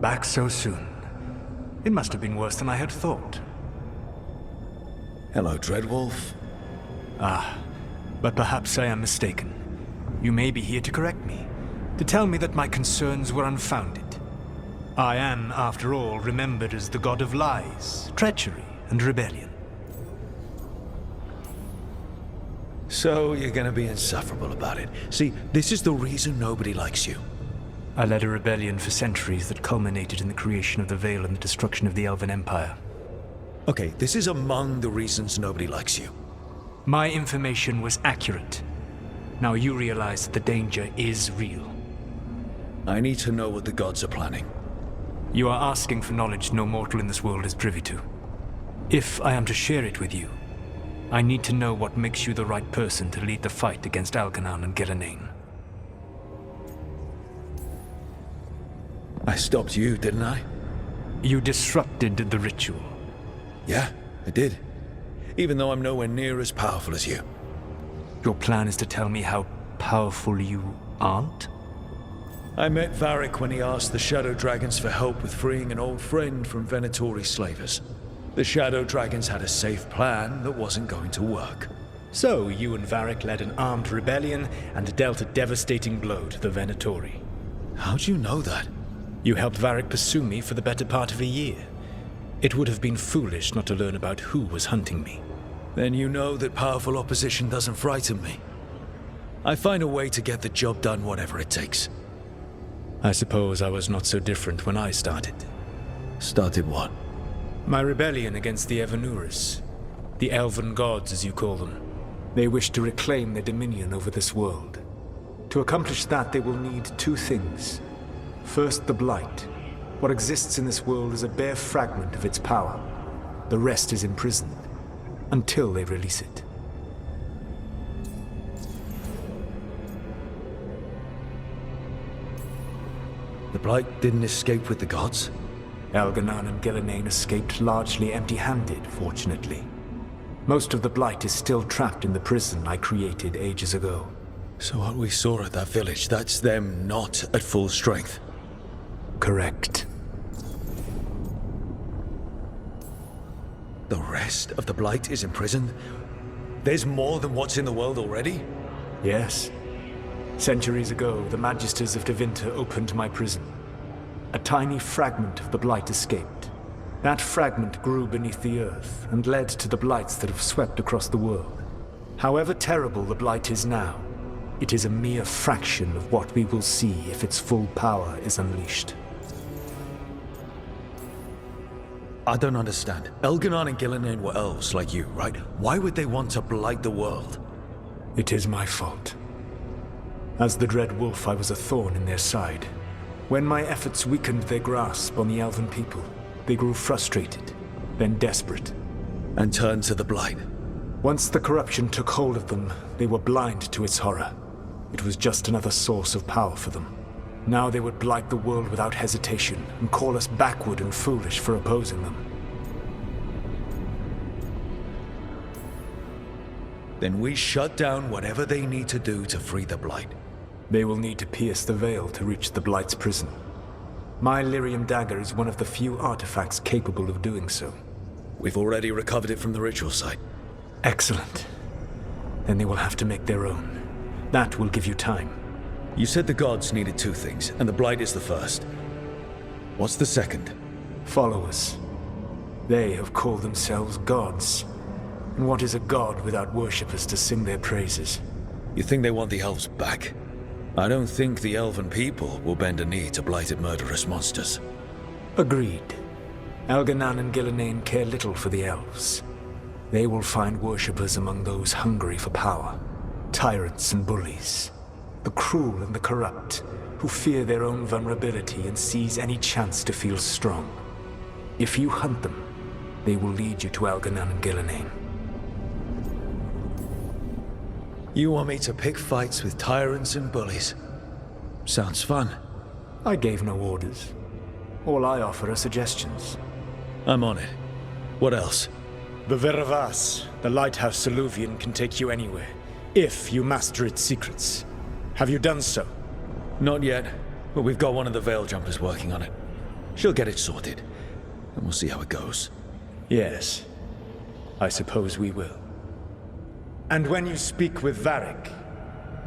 Back so soon. It must have been worse than I had thought. Hello, Dreadwolf. But perhaps I am mistaken. You may be here to correct me, to tell me that my concerns were unfounded. I am, after all, remembered as the god of lies, treachery, and rebellion. So you're gonna be insufferable about it. See, this is the reason nobody likes you. I led a rebellion for centuries that culminated in the creation of the Veil and the destruction of the Elven Empire. Okay, this is among the reasons nobody likes you. My information was accurate. Now you realize that the danger is real. I need to know what the gods are planning. You are asking for knowledge no mortal in this world is privy to. If I am to share it with you, I need to know what makes you the right person to lead the fight against Algernon and Gillenane. I stopped you, didn't I? You disrupted the ritual. Yeah, I did. Even though I'm nowhere near as powerful as you. Your plan is to tell me how powerful you aren't? I met Varric when he asked the Shadow Dragons for help with freeing an old friend from Venatori slavers. The Shadow Dragons had a safe plan that wasn't going to work. So you and Varric led an armed rebellion and dealt a devastating blow to the Venatori. How'd you know that? You helped Varric pursue me for the better part of a year. It would have been foolish not to learn about who was hunting me. Then you know that powerful opposition doesn't frighten me. I find a way to get the job done whatever it takes. I suppose I was not so different when I started. Started what? My rebellion against the Evanuris. The Elven gods, as you call them. They wish to reclaim their dominion over this world. To accomplish that, they will need two things. First, the Blight. What exists in this world is a bare fragment of its power. The rest is imprisoned, until they release it. The Blight didn't escape with the gods? Algernon and Gillenane escaped largely empty-handed, fortunately. Most of the Blight is still trapped in the prison I created ages ago. So what we saw at that village, that's them not at full strength? Correct. The rest of the Blight is imprisoned? There's more than what's in the world already? Yes. Centuries ago, the Magisters of Tevinter opened my prison. A tiny fragment of the Blight escaped. That fragment grew beneath the earth and led to the Blights that have swept across the world. However terrible the Blight is now, it is a mere fraction of what we will see if its full power is unleashed. I don't understand. Elgernon and Gillenane were elves like you, right? Why would they want to blight the world? It is my fault. As the Dread Wolf, I was a thorn in their side. When my efforts weakened their grasp on the Elven people, they grew frustrated, then desperate. And turned to the Blight. Once the corruption took hold of them, they were blind to its horror. It was just another source of power for them. Now they would blight the world without hesitation and call us backward and foolish for opposing them. Then we shut down whatever they need to do to free the Blight. They will need to pierce the veil to reach the Blight's prison. My Lyrium dagger is one of the few artifacts capable of doing so. We've already recovered it from the ritual site. Excellent. Then they will have to make their own. That will give you time. You said the gods needed two things, and the Blight is the first. What's the second? Followers. They have called themselves gods. And what is a god without worshippers to sing their praises? You think they want the elves back? I don't think the elven people will bend a knee to blighted murderous monsters. Agreed. Algernon and Gillenane care little for the elves. They will find worshippers among those hungry for power. Tyrants and bullies. The cruel and the corrupt, who fear their own vulnerability and seize any chance to feel strong. If you hunt them, they will lead you to Algernon and Gillenane. You want me to pick fights with tyrants and bullies? Sounds fun. I gave no orders. All I offer are suggestions. I'm on it. What else? The Veravas, the lighthouse Soluvian, can take you anywhere, if you master its secrets. Have you done so? Not yet, but we've got one of the Veil Jumpers working on it. She'll get it sorted, and we'll see how it goes. Yes, I suppose we will. And when you speak with Varric,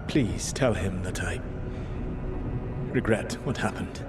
please tell him that I regret what happened.